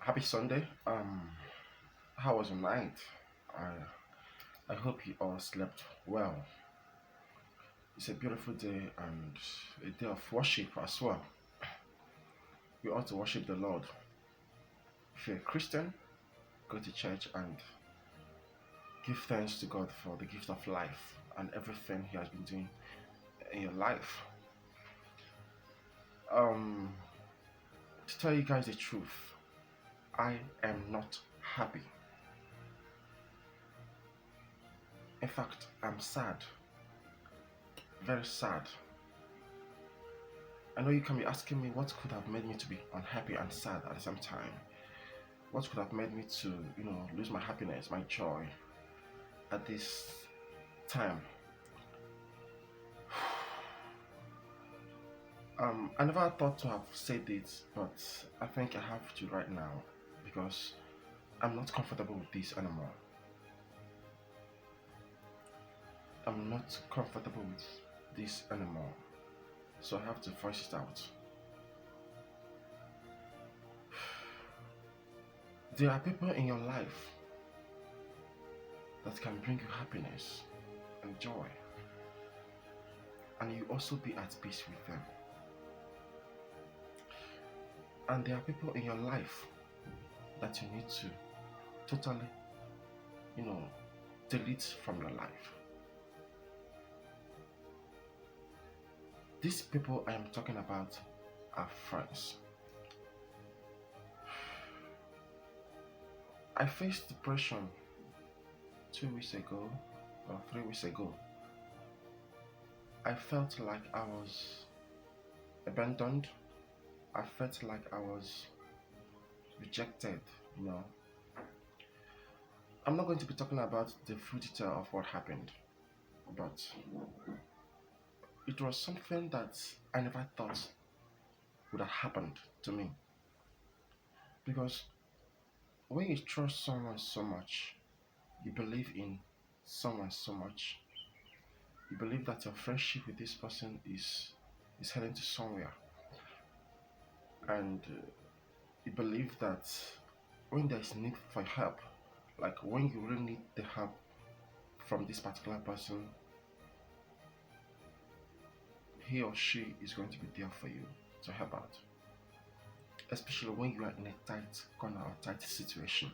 Happy Sunday. How was your night? I I hope you all slept well. It's a beautiful day and a day of worship as well. We ought to worship the Lord. If you're a Christian, go to church and give thanks to God for the gift of life and everything He has been doing in your life. Um, to tell you guys the truth, I am not happy. In fact, I'm sad, very sad. I know you can be asking me what could have made me to be unhappy and sad at the same time. What could have made me to, lose my happiness, my joy at this time? I never thought to have said it, but I think I have to right now because I'm not comfortable with this anymore. I'm not comfortable with this anymore. So I have to voice it out. There are people in your life that can bring you happiness and joy, and you also be at peace with them. And there are people in your life that you need to totally, you know, delete from your life. These people I am talking about are friends. I faced depression 2 weeks ago or 3 weeks ago. I felt like I was abandoned. I felt like I was rejected, you know. I'm not going to be talking about the full detail of what happened, but it was something that I never thought would have happened to me. Because when you trust someone so much, you believe in someone so much, you believe that your friendship with this person is heading to somewhere, and you believe that when there is need for help, like when you really need the help from this particular person, he or she is going to be there for you to help out. Especially when you are in a tight corner or tight situation.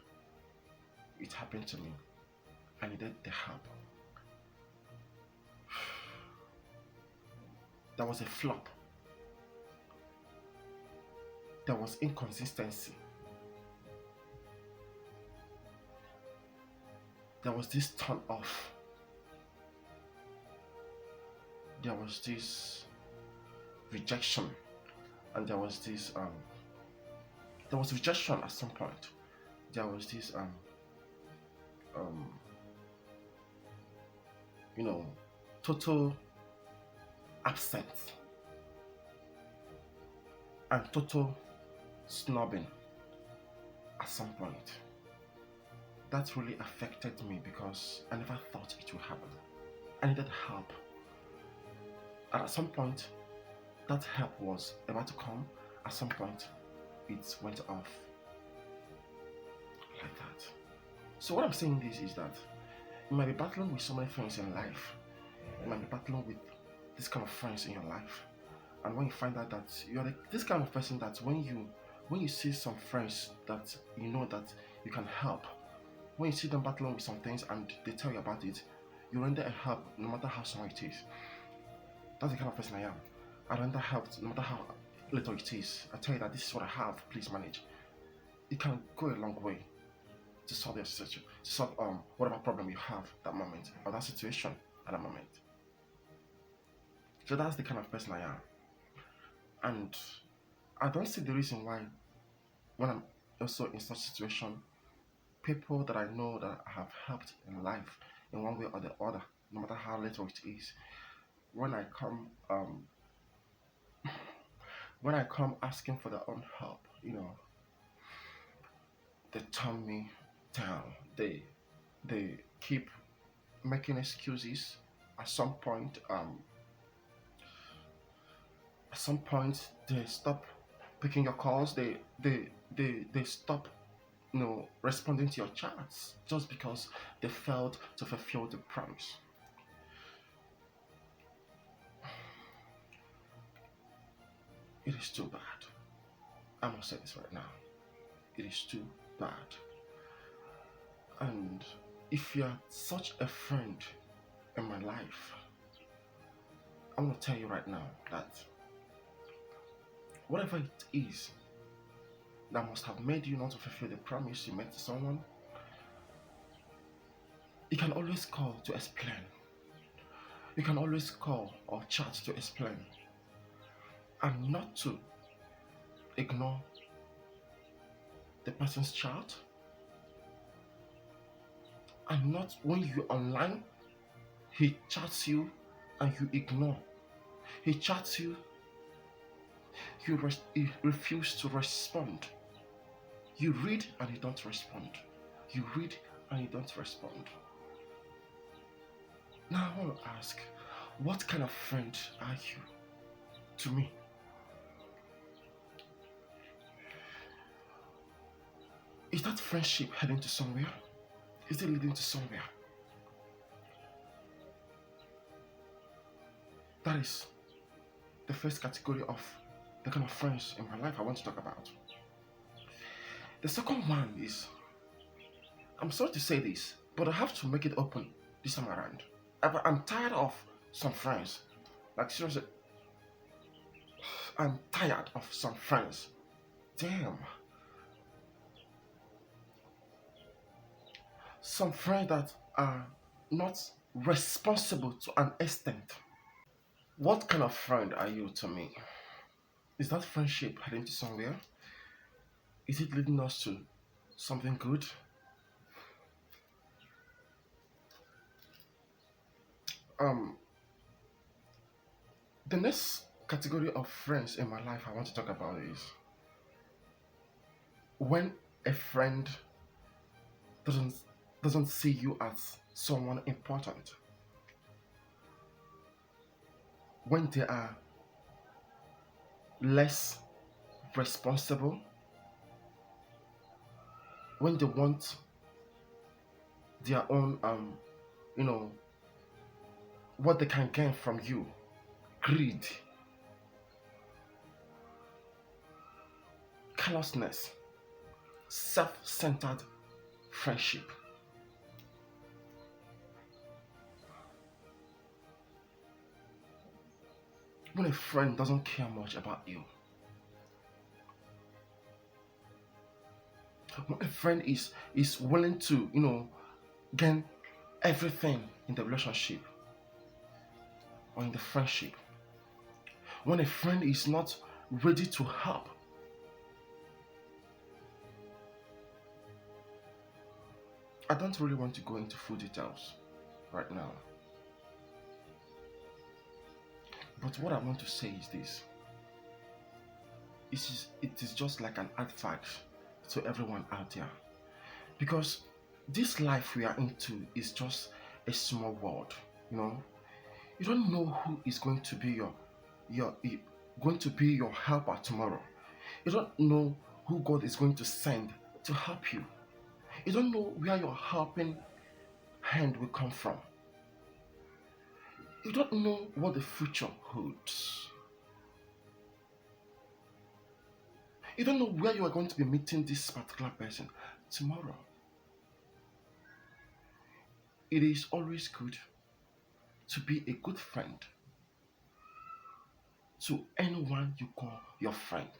It happened to me. I needed the help. There was a flop. There was inconsistency. There was this turn off. There was this rejection. And there was rejection at some point. There was this um you know total absence and total snubbing at some point. That really affected me because I never thought it would happen. I needed help. And at some point, that help was about to come. At some point, it went off like that. So what I'm saying this is that you might be battling with so many friends in life. You might be battling with this kind of friends in your life. And when you find out that you're this kind of person that when you see some friends that you know that you can help, when you see them battling with some things and they tell you about it, you render a help no matter how small it is. That's the kind of person I am. I render help no matter how little it is. I tell you that this is what I have, please manage. It can go a long way to solve your situation, to solve whatever problem you have that moment or that situation at that moment. So that's the kind of person I am. And I don't see the reason why when I'm also in such situation, people that I know that I have helped in life in one way or the other, no matter how little it is, when I come when I come asking for their own help, they turn me down. They keep making excuses. At some point, they stop picking your calls. They stop responding to your chats just because they failed to fulfill the promise. It is too bad. I must say this right now. It is too bad. And if you are such a friend in my life, I'm gonna tell you right now that whatever it is that must have made you not to fulfill the promise you made to someone, you can always call to explain. You can always call or chat to explain, and not to ignore the person's chat, and not when you're online, he chats you and you ignore. He chats you, you refuse to respond. You read and you don't respond. You read and you don't respond. Now I want to ask, what kind of friend are you to me? Is that friendship heading to somewhere? Is it leading to somewhere? That is the first category of the kind of friends in my life I want to talk about. The second one is, I'm sorry to say this, but I have to make it open this time around. I'm tired of some friends. Like seriously, I'm tired of some friends. Damn. Some friends that are not responsible to an extent. What kind of friend are you to me? Is that friendship heading to somewhere? Is it leading us to something good? Um, the next category of friends in my life I want to talk about is when a friend doesn't doesn't see you as someone important. When they are less responsible, when they want their own you know what they can gain from you, greed, callousness, self-centered friendship. When a friend doesn't care much about you, when a friend is willing to gain everything in the relationship or in the friendship, when a friend is not ready to help, I don't really want to go into full details right now, but what I want to say is this: it is just like an advice to everyone out there, because this life we are into is just a small world. You know, you don't know who is going to be your going to be your helper tomorrow. You don't know who God is going to send to help you. You don't know where your helping hand will come from. You don't know what the future holds. You don't know where you are going to be meeting this particular person tomorrow. It is always good to be a good friend to anyone you call your friend.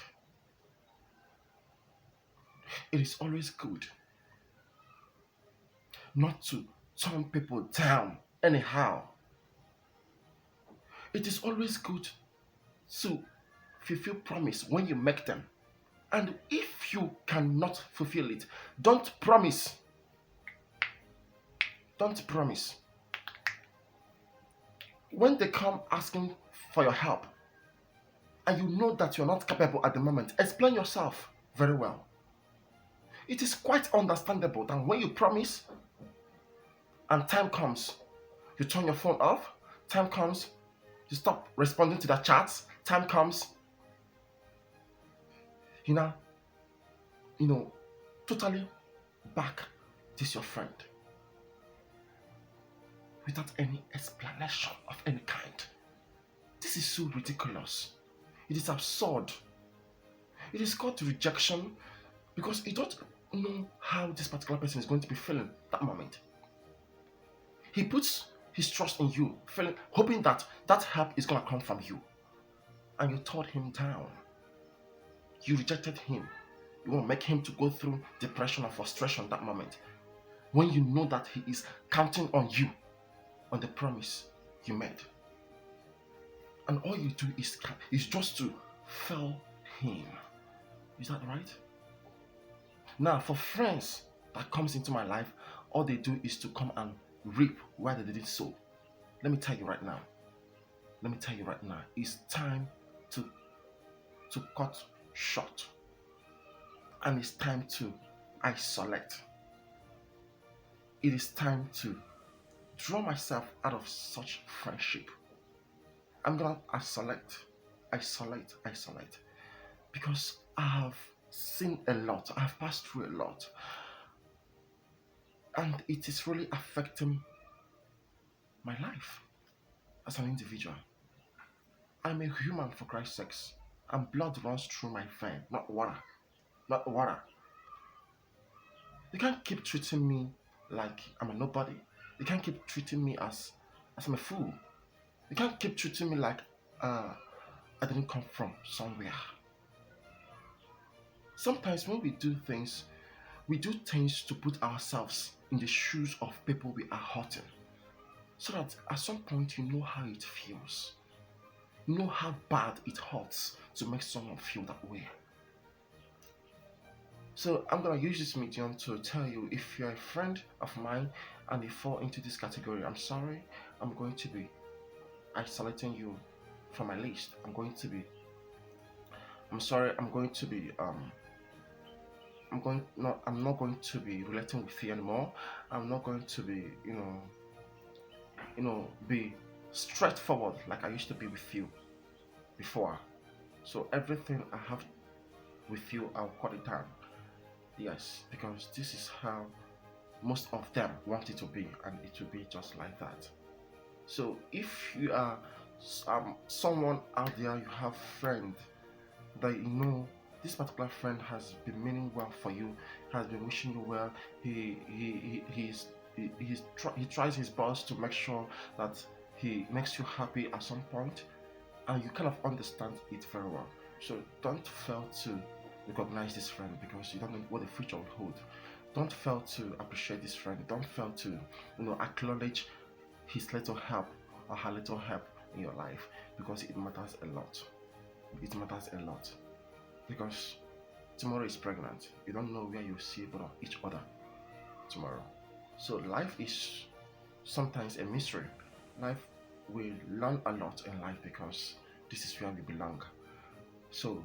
It is always good not to turn people down anyhow. It is always good to fulfill promise when you make them. And if you cannot fulfill it, don't promise. Don't promise. When they come asking for your help and you know that you're not capable at the moment, explain yourself very well. It is quite understandable that when you promise and time comes, you turn your phone off, time comes, you stop responding to the chats, time comes, you know, totally back this your friend without any explanation of any kind. This is so ridiculous. It is absurd. It is called rejection because you don't know how this particular person is going to be feeling that moment. He puts his trust in you, feeling, hoping that that help is going to come from you, and you turned him down. You rejected him. You want to make him to go through depression and frustration that moment when you know that he is counting on you, on the promise you made, and all you do is just to fail him. Is that right? Now, for friends that comes into my life, all they do is to come and reap where they didn't sow. Let me tell you right now. Let me tell you right now. It's time to cut short, and it's time to isolate. It is time to draw myself out of such friendship. I'm gonna isolate, because I have seen a lot, I have passed through a lot, and it is really affecting my life as an individual. I'm a human for Christ's sakes, and blood runs through my vein, not water, not water. You can't keep treating me like I'm a nobody. You can't keep treating me as I'm a fool. You can't keep treating me like I didn't come from somewhere. Sometimes when we do things to put ourselves in the shoes of people we are hurting. So that at some point you know how it feels. You know how bad it hurts to make someone feel that way. So I'm gonna use this medium to tell you, if you're a friend of mine and you fall into this category, I'm sorry, I'm going to be isolating you from my list. I'm sorry, I'm not going to be relating with you anymore. I'm not going to be, be straightforward like I used to be with you before. So everything I have with you, I'll cut it down. Yes, because this is how most of them want it to be, and it will be just like that. So if you are someone out there, you have friend that you know this particular friend has been meaning well for you, has been wishing you well. He tries his best to make sure that he makes you happy at some point, and you kind of understand it very well. So don't fail to recognize this friend, because you don't know what the future will hold. Don't fail to appreciate this friend. Don't fail to acknowledge his little help or her little help in your life, because it matters a lot. It matters a lot, because tomorrow is pregnant. You don't know where you see each other tomorrow. So life is sometimes a mystery. Life will learn a lot in life, because this is where we belong. So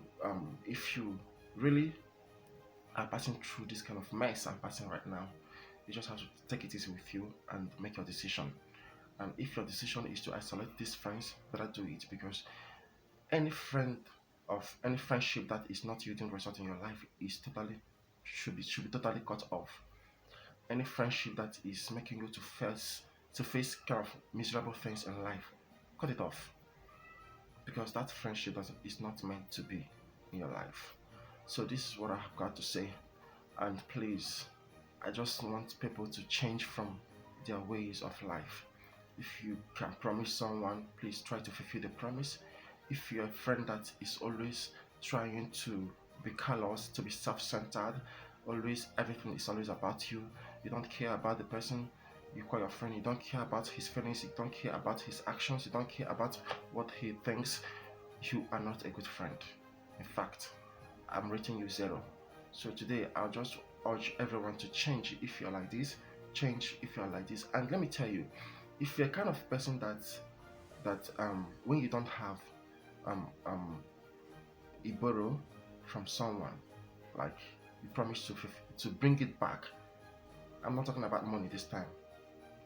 if you really are passing through this kind of mess I'm passing right now, you just have to take it easy with you and make your decision. And if your decision is to isolate these friends, better do it, because any friend of any friendship that is not yielding result in your life is totally should be totally cut off. Any friendship that is making you to face kind of miserable things in life, cut it off, because that friendship is not meant to be in your life. So this is what I have got to say, and please, I just want people to change from their ways of life. If you can promise someone, please try to fulfill the promise. If you're a friend that is always trying to be callous, to be self-centered, always everything is always about you. You don't care about the person you call your friend. You don't care about his feelings. You don't care about his actions. You don't care about what he thinks. You are not a good friend. In fact, I'm rating you 0. So today I'll just urge everyone to change if you're like this. Change if you're like this. And let me tell you, if you're kind of person that when you don't have you borrow from someone, like you promise to bring it back. I'm not talking about money this time.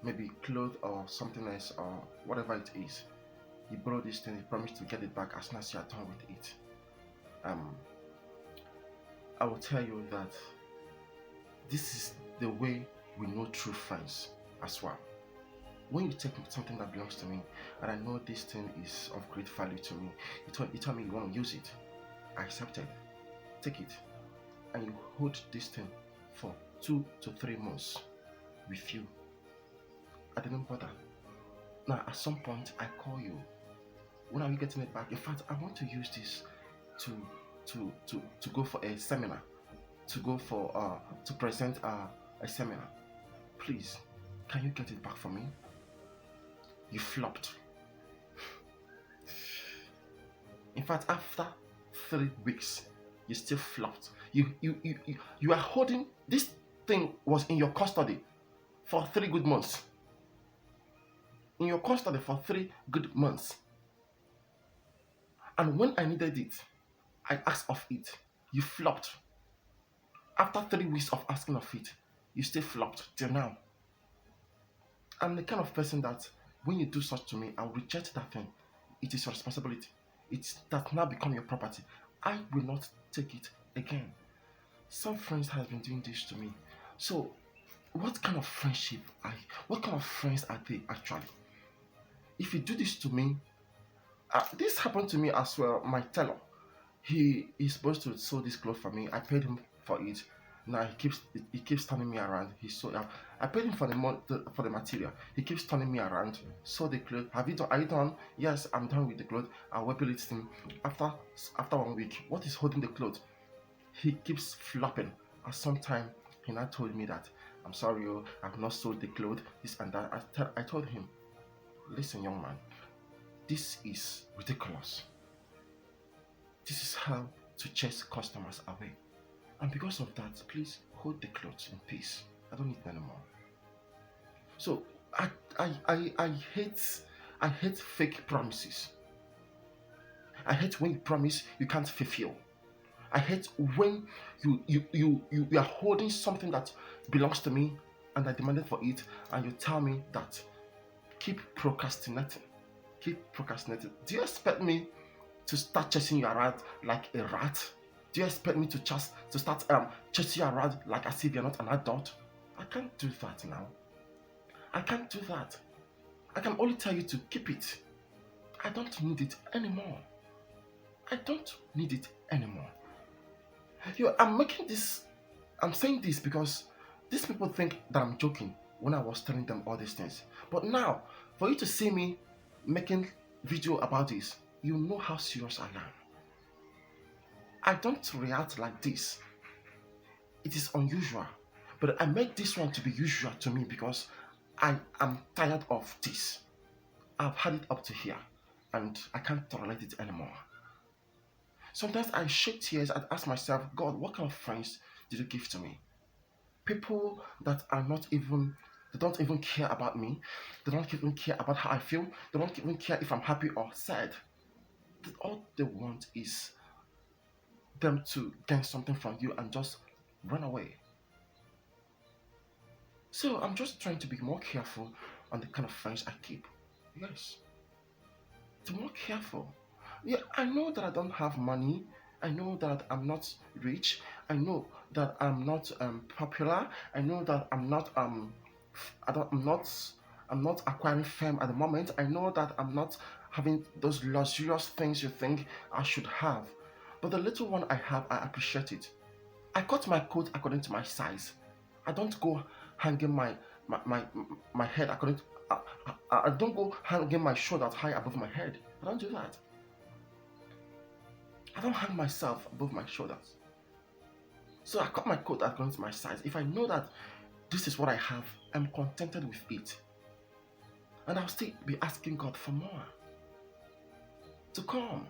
Maybe clothes or something else or whatever it is. You borrow this thing, you promise to get it back as soon as you are done with it. I will tell you that This is the way we know true friends as well. When you take something that belongs to me and I know this thing is of great value to me, you tell me you want to use it. I accept it. Take it. And you hold this thing for 2 to 3 months with you. I didn't bother. Now at some point I call you. When are you getting it back? In fact, I want to use this to to go for a seminar, to go for to present a seminar. Please, can you get it back for me? You flopped. In fact, after 3 weeks, you still flopped. You are holding this thing was in your custody for 3 good months. In your custody for 3 good months. And when I needed it, I asked of it. You flopped. After 3 weeks of asking of it, you still flopped till now. I'm the kind of person that when you do such to me, I'll reject that thing. It is your responsibility. It's that now become your property. I will not take it again. Some friends have been doing this to me. So, what kind of friendship what kind of friends are they actually? If you do this to me, this happened to me as well. My tailor, he is supposed to sew this clothes for me. I paid him for it. Now he keeps turning me around. He sew. I paid him for for the material. He keeps turning me around. Sew the clothes. Have you done? Are you done? Yes, I'm done with the clothes. I'll wear it him after 1 week. What is holding the clothes? He keeps flopping. At some time, he now told me that I'm sorry, oh, I've not sold the clothes. This and that. I told him, listen, young man, this is ridiculous. This is how to chase customers away. And because of that, please hold the clothes in peace. I don't need them anymore. So I hate fake promises. I hate when you promise you can't fulfill. I hate when you are holding something that belongs to me and I demanded for it and you tell me that keep procrastinating. Keep procrastinating. Do you expect me to start chasing you around like a rat? Do you expect me to start chasing you around like as if you're not an adult? I can't do that now. I can't do that. I can only tell you to keep it. I don't need it anymore. I don't need it anymore. I'm saying this because these people think that I'm joking when I was telling them all these things. But now, for you to see me making video about this, you know how serious I am. I don't react like this. It is unusual. But I make this one to be usual to me because I am tired of this. I've had it up to here and I can't tolerate it anymore. Sometimes I shed tears and ask myself, God, what kind of friends did you give to me? People that are not even, they don't even care about me. They don't even care about how I feel. They don't even care if I'm happy or sad. All they want is them to gain something from you and just run away. So I'm just trying to be more careful on the kind of friends I keep. Yes, to be more careful. Yeah, I know that I don't have money. I know that I'm not rich. I know that I'm not popular. I know that I'm not I don't, I'm not acquiring fame at the moment. I know that I'm not having those luxurious things you think I should have. But the little one I have, I appreciate it. I cut my coat according to my size. I don't go hanging my my, my head according to, I don't go hanging my shoulders high above my head. I don't do that. I don't hang myself above my shoulders. So I cut my coat according to my size. If I know that this is what I have, I'm contented with it. And I'll still be asking God for more to come.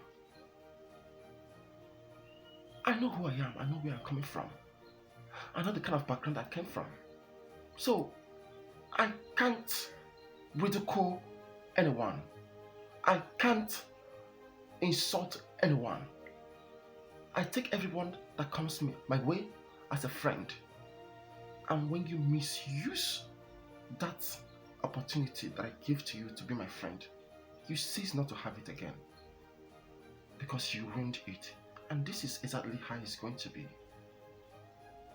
I know who I am. I know where I'm coming from. I know the kind of background I came from. So I can't ridicule anyone. I can't insult anyone. I take everyone that comes my way as a friend. And when you misuse that opportunity that I give to you to be my friend, you cease not to have it again because you ruined it. And this is exactly how it's going to be.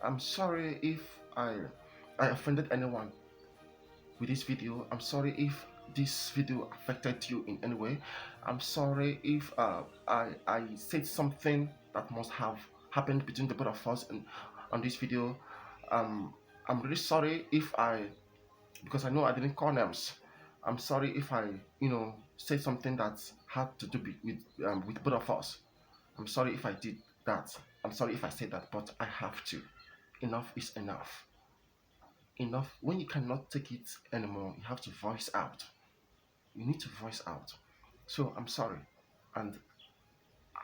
I'm sorry if I I offended anyone with this video. I'm sorry if this video affected you in any way. I'm sorry if I said something that must have happened between the both of us and on this video. Um, I'm really sorry if I, because I know I didn't call names. I'm sorry if I, said something that had to do with both of us. I'm sorry if I did that. I'm sorry if I said that, but I have to. Enough is enough. Enough. When you cannot take it anymore, you have to voice out. You need to voice out. So I'm sorry, and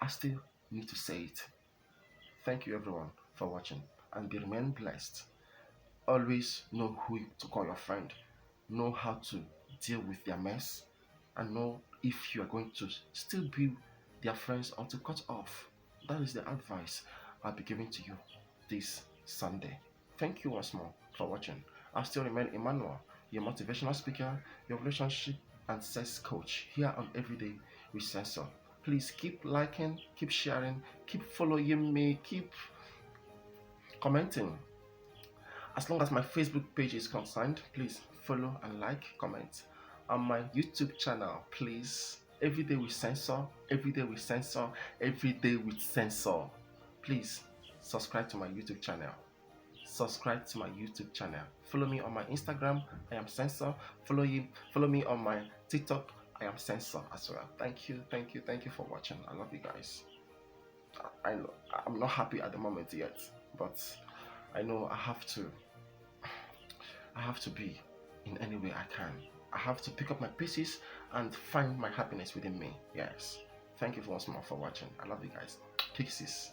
I still need to say it. Thank you everyone for watching, and be remain blessed. Always know who to call your friend. Know how to deal with their mess, and know if you are going to still be their friends or to cut off. That is the advice I'll be giving to you this Sunday. Thank you once more for watching. I still remain Emmanuel, your motivational speaker, your relationship and sex coach here on Everyday with Sensor. Please keep liking, keep sharing, keep following me, keep commenting. As long as my Facebook page is concerned, please follow and like, comment. On my YouTube channel, please. Every day with Sensor, every day with Sensor, every day with Sensor. Please subscribe to my YouTube channel. Subscribe to my YouTube channel. Follow me on my Instagram, I am Sensor. Follow me on my TikTok, I am Sensor as well. Thank you, thank you, thank you for watching. I love you guys. I know I'm not happy at the moment yet, but I know I have to be in any way I can. I have to pick up my pieces and find my happiness within me. Yes. Thank you once more for watching. I love you guys. Kisses.